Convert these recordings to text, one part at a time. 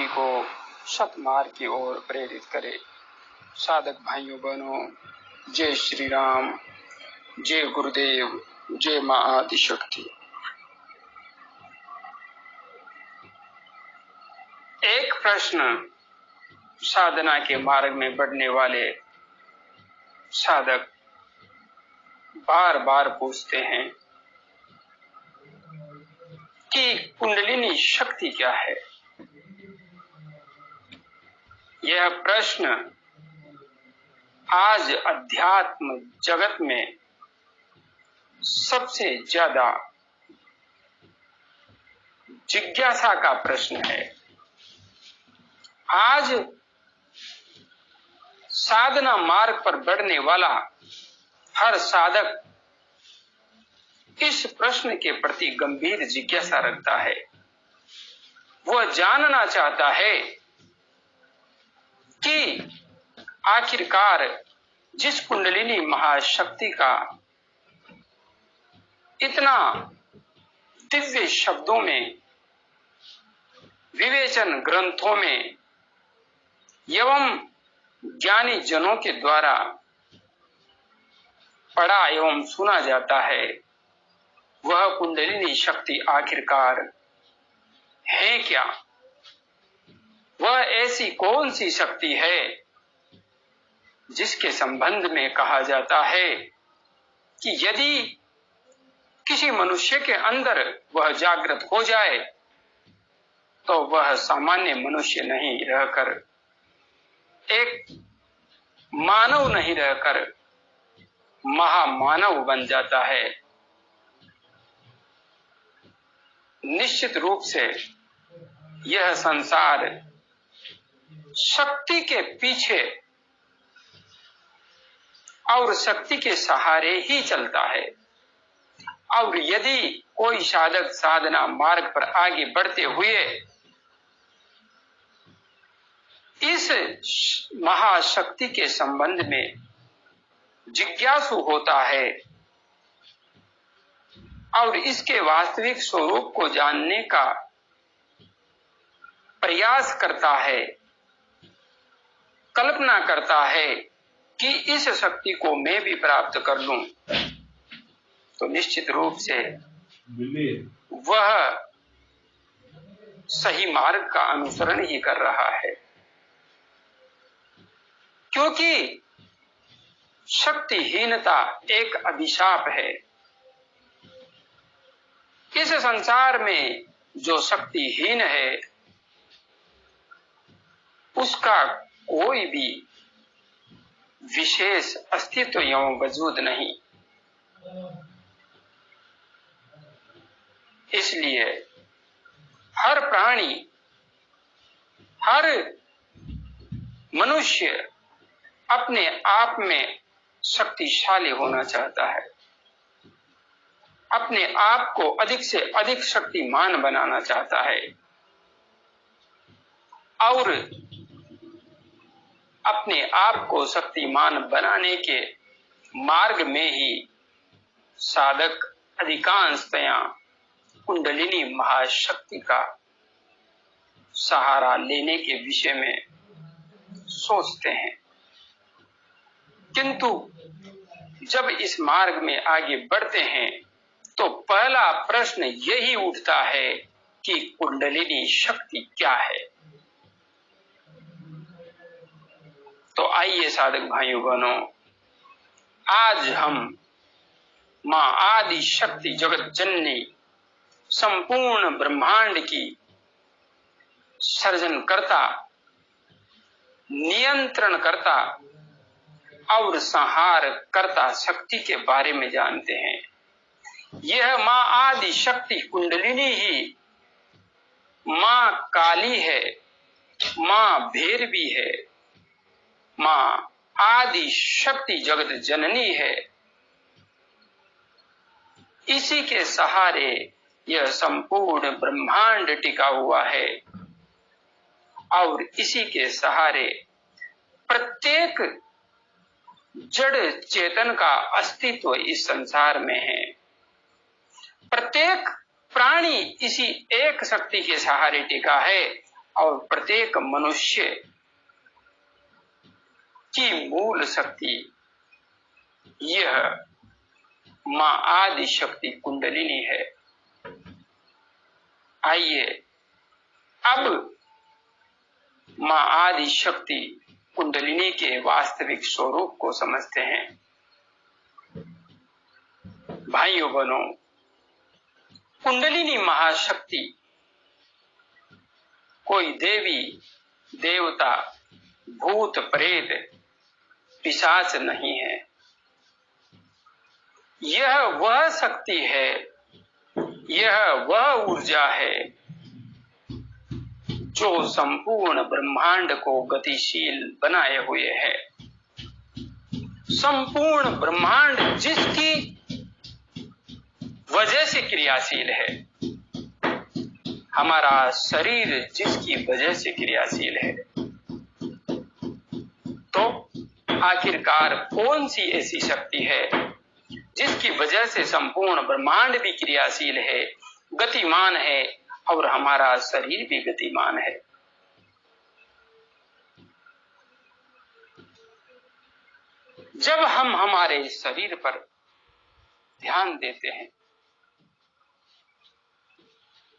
सभी को सतमार्ग की ओर प्रेरित करे। साधक भाइयों बहनों, जय श्री राम, जय गुरुदेव, जय मां आदिशक्ति। एक प्रश्न साधना के मार्ग में बढ़ने वाले साधक बार बार पूछते हैं कि कुंडलिनी शक्ति क्या है। यह प्रश्न आज अध्यात्म जगत में सबसे ज्यादा जिज्ञासा का प्रश्न है। आज साधना मार्ग पर बढ़ने वाला हर साधक इस प्रश्न के प्रति गंभीर जिज्ञासा रखता है। वह जानना चाहता है कि आखिरकार जिस कुंडलिनी महाशक्ति का इतना दिव्य शब्दों में, विवेचन ग्रंथों में एवं ज्ञानी जनों के द्वारा पढ़ा एवं सुना जाता है, वह कुंडलिनी शक्ति आखिरकार है क्या? वह ऐसी कौन सी शक्ति है जिसके संबंध में कहा जाता है कि यदि किसी मनुष्य के अंदर वह जागृत हो जाए तो वह सामान्य मनुष्य नहीं रहकर, एक मानव नहीं रहकर महामानव बन जाता है। निश्चित रूप से यह संसार शक्ति के पीछे और शक्ति के सहारे ही चलता है। और यदि कोई साधक साधना मार्ग पर आगे बढ़ते हुए इस महाशक्ति के संबंध में जिज्ञासु होता है और इसके वास्तविक स्वरूप को जानने का प्रयास करता है, कल्पना करता है कि इस शक्ति को मैं भी प्राप्त कर लूं, तो निश्चित रूप से वह सही मार्ग का अनुसरण ही कर रहा है। क्योंकि शक्तिहीनता एक अभिशाप है। इस संसार में जो शक्तिहीन है उसका कोई भी विशेष अस्तित्व एवं वजूद नहीं। इसलिए हर प्राणी, हर मनुष्य अपने आप में शक्तिशाली होना चाहता है, अपने आप को अधिक से अधिक शक्तिमान बनाना चाहता है और अपने आप को शक्तिमान बनाने के मार्ग में ही साधक अधिकांशतया कुंडलिनी महाशक्ति का सहारा लेने के विषय में सोचते हैं। किंतु जब इस मार्ग में आगे बढ़ते हैं तो पहला प्रश्न यही उठता है कि कुंडलिनी शक्ति क्या है। तो आइए साधक भाइयों बहनों, आज हम मां आदि शक्ति जगत जननी संपूर्ण ब्रह्मांड की सर्जनकर्ता, नियंत्रणकर्ता और संहार करता शक्ति के बारे में जानते हैं। यह मां आदि शक्ति कुंडलिनी ही मां काली है, मां भैरवी है, मां आदि शक्ति जगत जननी है। इसी के सहारे यह संपूर्ण ब्रह्मांड टिका हुआ है और इसी के सहारे प्रत्येक जड़ चेतन का अस्तित्व इस संसार में है। प्रत्येक प्राणी इसी एक शक्ति के सहारे टिका है और प्रत्येक मनुष्य की मूल शक्ति यह मां आदि शक्ति कुंडलिनी है। आइए अब मां आदि शक्ति कुंडलिनी के वास्तविक स्वरूप को समझते हैं। भाइयों बहनों, कुंडलिनी महाशक्ति कोई देवी देवता भूत प्रेत पिशाच नहीं है। यह वह शक्ति है, यह वह ऊर्जा है जो संपूर्ण ब्रह्मांड को गतिशील बनाए हुए है। संपूर्ण ब्रह्मांड जिसकी वजह से क्रियाशील है, हमारा शरीर जिसकी वजह से क्रियाशील है, तो आखिरकार कौन सी ऐसी शक्ति है जिसकी वजह से संपूर्ण ब्रह्मांड भी क्रियाशील है, गतिमान है और हमारा शरीर भी गतिमान है? जब हम हमारे शरीर पर ध्यान देते हैं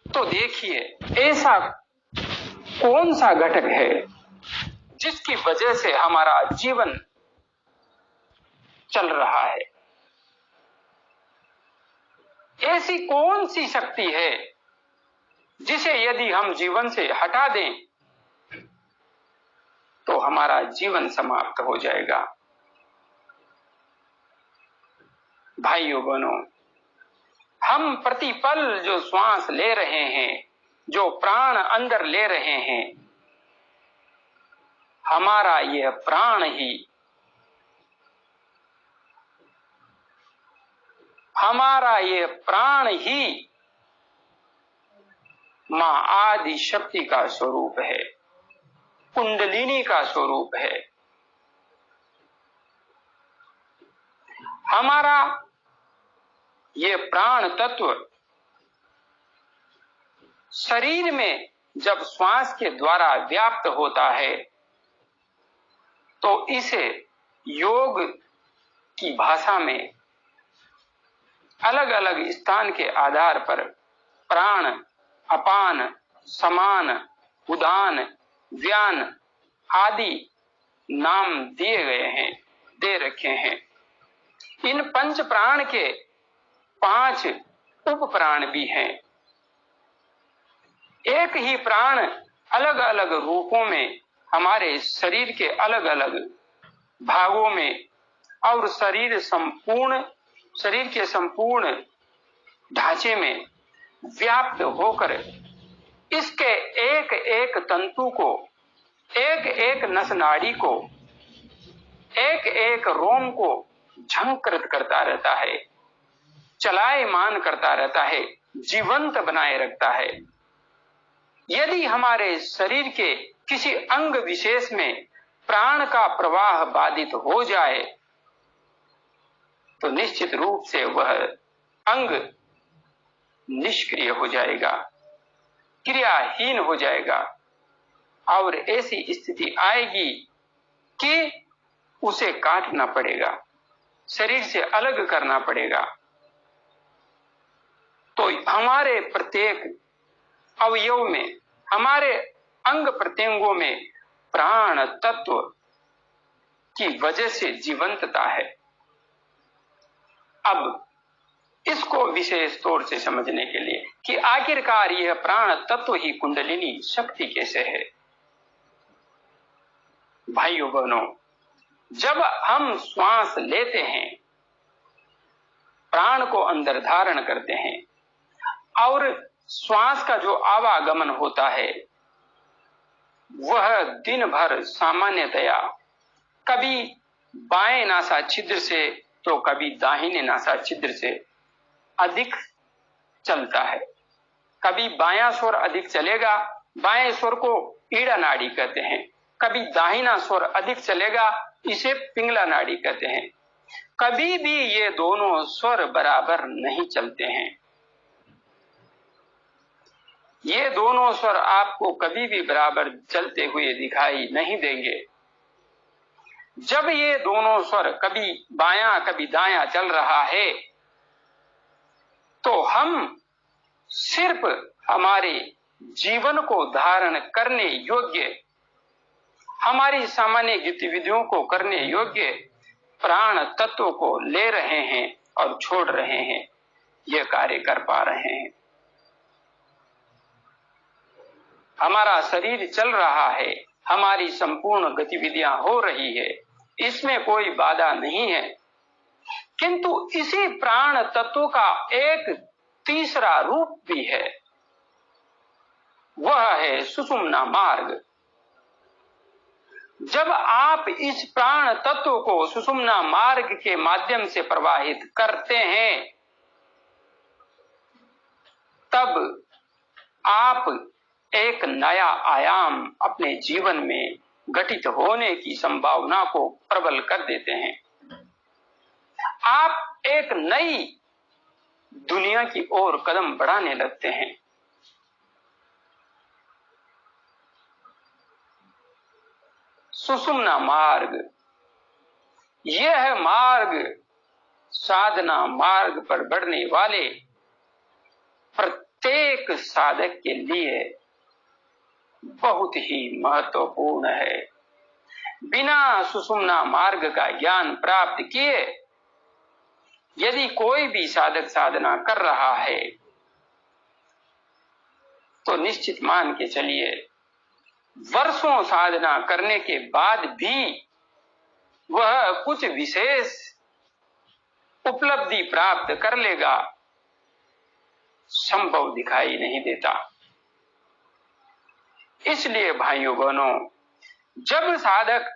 तो देखिए ऐसा कौन सा घटक है जिसकी वजह से हमारा जीवन चल रहा है। ऐसी कौन सी शक्ति है जिसे यदि हम जीवन से हटा दें तो हमारा जीवन समाप्त हो जाएगा। भाइयों बहनों, हम प्रतिपल जो श्वास ले रहे हैं, जो प्राण अंदर ले रहे हैं, हमारा यह प्राण ही मां आदि शक्ति का स्वरूप है, कुंडलिनी का स्वरूप है। हमारा ये प्राण तत्व शरीर में जब श्वास के द्वारा व्याप्त होता है तो इसे योग की भाषा में अलग अलग स्थान के आधार पर प्राण, अपान, समान, उदान, व्यान आदि नाम दिए गए हैं, दे रखे हैं। इन पंच प्राण के 5 उप प्राण भी हैं। एक ही प्राण अलग अलग रूपों में हमारे शरीर के अलग अलग भागों में और शरीर के संपूर्ण ढांचे में व्याप्त होकर इसके एक एक तंतु को, एक एक नस नाड़ी को, एक एक रोम को झंकृत करता रहता है, चलायमान करता रहता है, जीवंत बनाए रखता है। यदि हमारे शरीर के किसी अंग विशेष में प्राण का प्रवाह बाधित हो जाए तो निश्चित रूप से वह अंग निष्क्रिय हो जाएगा, क्रियाहीन हो जाएगा और ऐसी स्थिति आएगी कि उसे काटना पड़ेगा, शरीर से अलग करना पड़ेगा। तो हमारे प्रत्येक अवयव में, हमारे अंग प्रत्यंगों में प्राण तत्व की वजह से जीवंतता है। अब इसको विशेष तौर से समझने के लिए कि आखिरकार यह प्राण तत्व ही कुंडलिनी शक्ति कैसे है। भाइयों बहनों, जब हम श्वास लेते हैं, प्राण को अंदर धारण करते हैं और श्वास का जो आवागमन होता है वह दिन भर सामान्यतया कभी बाएं नासा छिद्र से तो कभी दाहिने नासा छिद्र से अधिक चलता है। कभी बायां स्वर अधिक चलेगा, बाएं स्वर को ईड़ा नाड़ी कहते हैं। कभी दाहिना स्वर अधिक चलेगा, इसे पिंगला नाड़ी कहते हैं। कभी भी ये दोनों स्वर बराबर नहीं चलते हैं। ये दोनों स्वर आपको कभी भी बराबर चलते हुए दिखाई नहीं देंगे। जब ये दोनों स्वर कभी बायां कभी दायां चल रहा है, तो हम सिर्फ हमारे जीवन को धारण करने योग्य, हमारी सामान्य गतिविधियों को करने योग्य प्राण तत्व को ले रहे हैं और छोड़ रहे हैं, ये कार्य कर पा रहे हैं। हमारा शरीर चल रहा है, हमारी संपूर्ण गतिविधियां हो रही है, इसमें कोई बाधा नहीं है। किंतु इसी प्राण तत्व का एक तीसरा रूप भी है, वह है सुषुम्ना मार्ग। जब आप इस प्राण तत्व को सुषुम्ना मार्ग के माध्यम से प्रवाहित करते हैं, तब आप एक नया आयाम अपने जीवन में घटित होने की संभावना को प्रबल कर देते हैं। आप एक नई दुनिया की ओर कदम बढ़ाने लगते हैं। सुषुम्ना मार्ग, यह मार्ग साधना मार्ग पर बढ़ने वाले प्रत्येक साधक के लिए बहुत ही महत्वपूर्ण है। बिना सुषुम्ना मार्ग का ज्ञान प्राप्त किए यदि कोई भी साधक साधना कर रहा है, तो निश्चित मान के चलिए वर्षों साधना करने के बाद भी वह कुछ विशेष उपलब्धि प्राप्त कर लेगा, संभव दिखाई नहीं देता। इसलिए भाइयों बहनों, जब साधक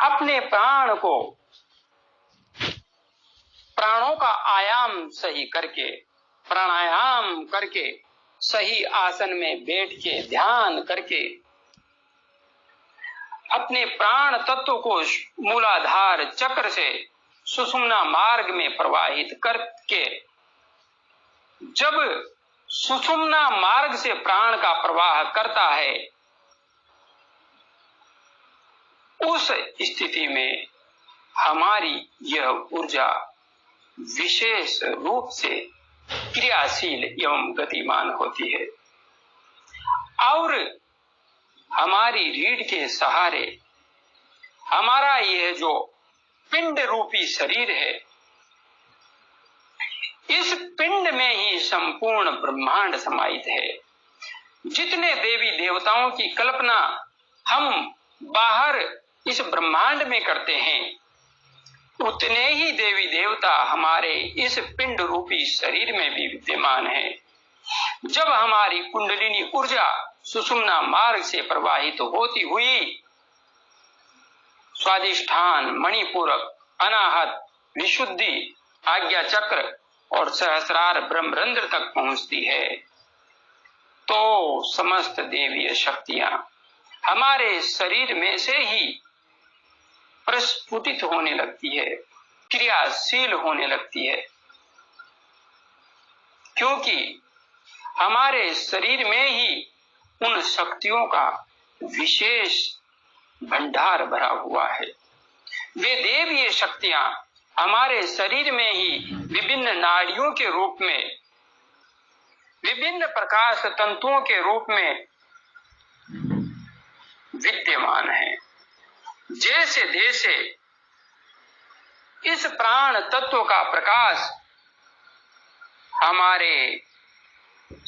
अपने प्राण को, प्राणों का आयाम सही करके, प्राणायाम करके, सही आसन में बैठ के ध्यान करके अपने प्राण तत्व को मूलाधार चक्र से सुषुम्ना मार्ग में प्रवाहित करके, जब सुषुम्ना मार्ग से प्राण का प्रवाह करता है, उस स्थिति में हमारी यह ऊर्जा विशेष रूप से क्रियाशील एवं गतिमान होती है और हमारी रीढ़ के सहारे हमारा यह जो पिंड रूपी शरीर है, इस पिंड में ही संपूर्ण ब्रह्मांड समाहित है। जितने देवी देवताओं की कल्पना हम बाहर इस ब्रह्मांड में करते हैं, उतने ही देवी देवता हमारे इस पिंड रूपी शरीर में भी विद्यमान है। जब हमारी कुंडलिनी ऊर्जा सुषुम्ना मार्ग से प्रवाहित होती हुई स्वादिष्ठान, मणिपूरक, अनाहत, विशुद्धि, आज्ञा चक्र और सहस्रार ब्रह्मरंध्र तक पहुंचती है, तो समस्त देवीय शक्तियां हमारे शरीर में से ही प्रस्फुटित होने लगती है, क्रियाशील होने लगती है, क्योंकि हमारे शरीर में ही उन शक्तियों का विशेष भंडार भरा हुआ है। वे देवीय शक्तियां हमारे शरीर में ही विभिन्न नाड़ियों के रूप में, विभिन्न प्रकाश तंतुओं के रूप में विद्यमान है। जैसे जैसे इस प्राण तत्व का प्रकाश हमारे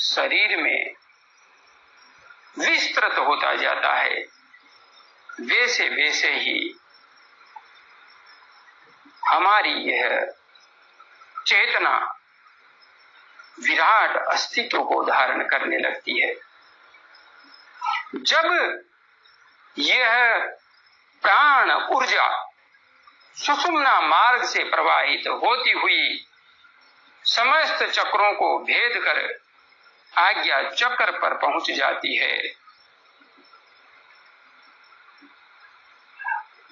शरीर में विस्तृत होता जाता है, वैसे वैसे ही हमारी यह चेतना विराट अस्तित्व को धारण करने लगती है। जब यह प्राण ऊर्जा सुषुम्ना मार्ग से प्रवाहित होती हुई समस्त चक्रों को भेद कर आज्ञा चक्र पर पहुंच जाती है,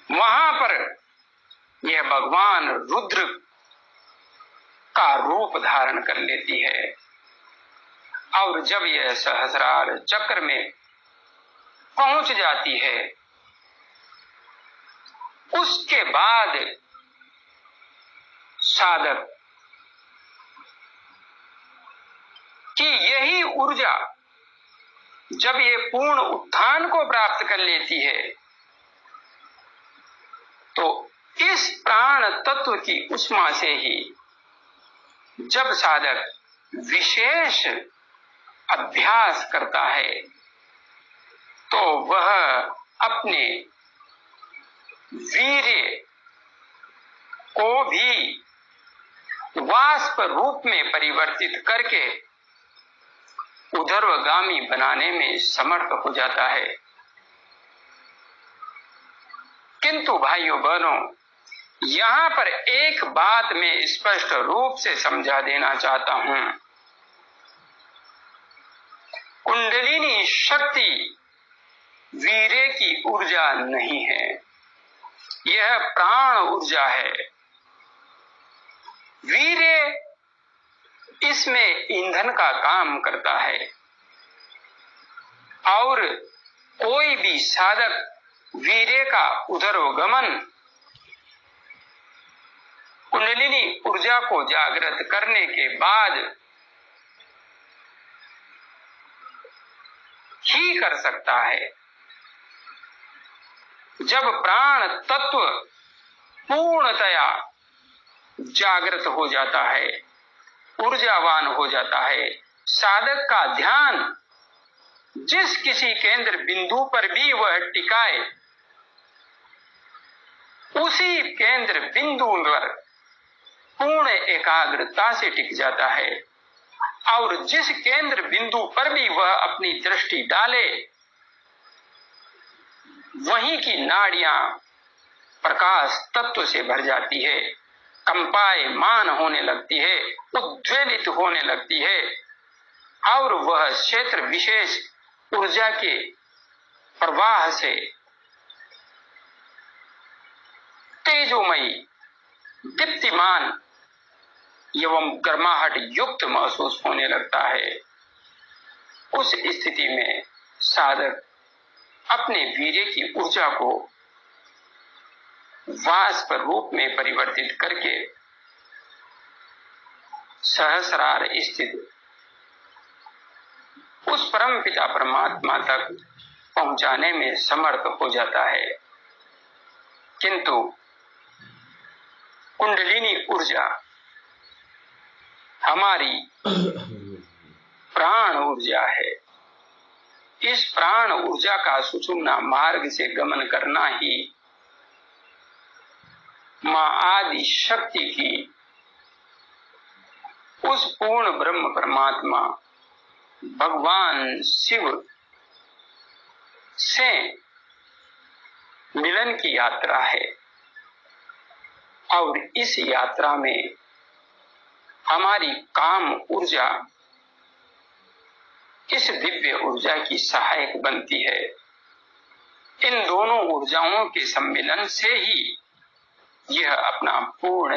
वहां पर यह भगवान रुद्र का रूप धारण कर लेती है और जब यह सहस्रार चक्र में पहुंच जाती है, उसके बाद साधक कि यही ऊर्जा जब ये पूर्ण उत्थान को प्राप्त कर लेती है, तो इस प्राण तत्व की उष्मा से ही जब साधक विशेष अभ्यास करता है, तो वह अपने वीर्य को भी वाष्प रूप में परिवर्तित करके ऊर्ध्वगामी बनाने में समर्थ हो जाता है। किंतु भाइयों बहनों, यहां पर एक बात मैं स्पष्ट रूप से समझा देना चाहता हूं। कुंडलिनी शक्ति वीर्य की ऊर्जा नहीं है, यह प्राण ऊर्जा है। वीर्य इसमें ईंधन का काम करता है, और कोई भी साधक वीर्य का ऊर्ध्वगमन कुंडलिनी ऊर्जा को जागृत करने के बाद ही कर सकता है। जब प्राण तत्व पूर्णतया जागृत हो जाता है, ऊर्जावान हो जाता है, साधक का ध्यान जिस किसी केंद्र बिंदु पर भी वह टिकाए, उसी केंद्र बिंदु पर पूर्ण एकाग्रता से टिक जाता है, और जिस केंद्र बिंदु पर भी वह अपनी दृष्टि डाले, वहीं की नाड़ियां प्रकाश तत्व से भर जाती है, कंपायमान होने लगती है, उद्वेलित होने लगती है, और वह क्षेत्र विशेष ऊर्जा के प्रवाह से तेजोमयी, दीप्तिमान एवं गर्माहट युक्त महसूस होने लगता है। उस स्थिति में साधक अपने वीर्य की ऊर्जा को वाष्प रूप में परिवर्तित करके सहस्रार स्थित उस परम पिता परमात्मा तक पहुंचाने में समर्थ हो जाता है। किंतु कुंडलिनी ऊर्जा हमारी प्राण ऊर्जा है। इस प्राण ऊर्जा का सुषुम्ना मार्ग से गमन करना ही मां आदि शक्ति की उस पूर्ण ब्रह्म परमात्मा भगवान शिव से मिलन की यात्रा है, और इस यात्रा में हमारी काम ऊर्जा इस दिव्य ऊर्जा की सहायक बनती है। इन दोनों ऊर्जाओं के सम्मिलन से ही यह अपना पूर्ण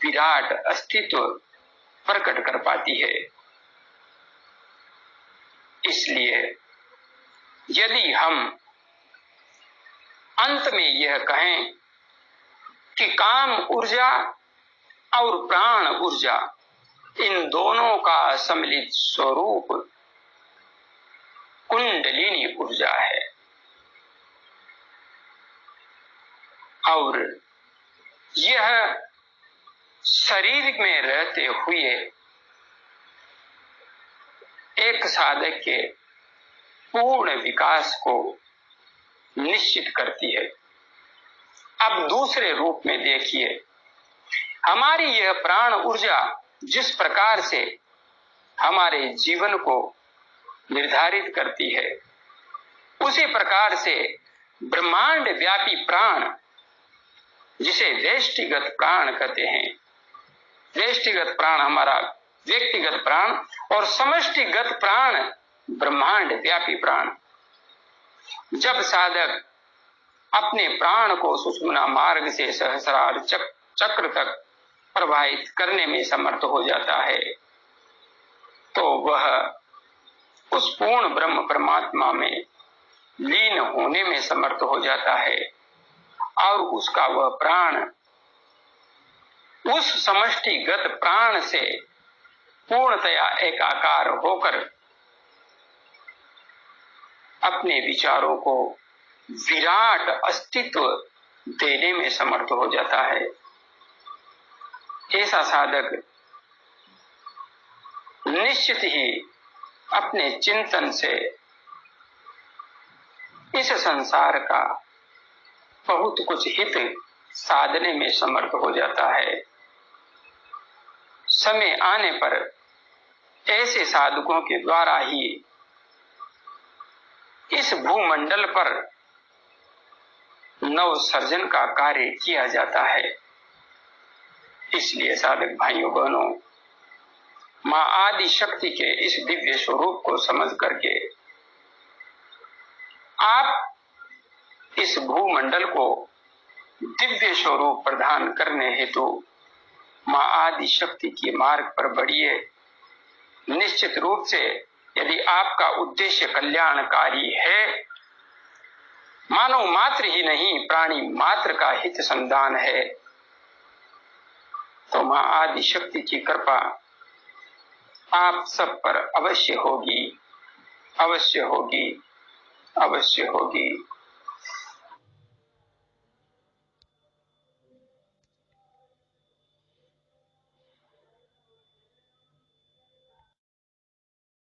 विराट अस्तित्व प्रकट कर पाती है। इसलिए यदि हम अंत में यह कहें कि काम ऊर्जा और प्राण ऊर्जा, इन दोनों का सम्मिलित स्वरूप कुंडलिनी ऊर्जा है, और यह शरीर में रहते हुए एक साधक के पूर्ण विकास को निश्चित करती है। अब दूसरे रूप में देखिए, हमारी यह प्राण ऊर्जा जिस प्रकार से हमारे जीवन को निर्धारित करती है, उसी प्रकार से ब्रह्मांड व्यापी प्राण, जिसे व्यष्टिगत प्राण कहते हैं, व्यष्टिगत प्राण हमारा व्यक्तिगत प्राण, और समष्टिगत प्राण ब्रह्मांड व्यापी प्राण, जब साधक अपने प्राण को सुषुम्ना मार्ग से सहस्रार चक्र तक प्रवाहित करने में समर्थ हो जाता है, तो वह उस पूर्ण ब्रह्म परमात्मा में लीन होने में समर्थ हो जाता है और उसका वह प्राण उस समष्टिगत प्राण से पूर्णतया एकाकार होकर अपने विचारों को विराट अस्तित्व देने में समर्थ हो जाता है। ऐसा साधक निश्चित ही अपने चिंतन से इस संसार का बहुत कुछ हित साधने में समर्थ हो जाता है। समय आने पर ऐसे साधकों के द्वारा ही इस भूमंडल पर नव सर्जन का कार्य किया जाता है। इसलिए साधक भाइयों बहनों, मां आदि शक्ति के इस दिव्य स्वरूप को समझ करके आप इस भूमंडल को दिव्य स्वरूप प्रदान करने हेतु मां आदि शक्ति के मार्ग पर बढ़िए। निश्चित रूप से यदि आपका उद्देश्य कल्याणकारी है, मानव मात्र ही नहीं प्राणी मात्र का हित संधान है, तो मां आदि शक्ति की कृपा आप सब पर अवश्य होगी, अवश्य होगी, अवश्य होगी।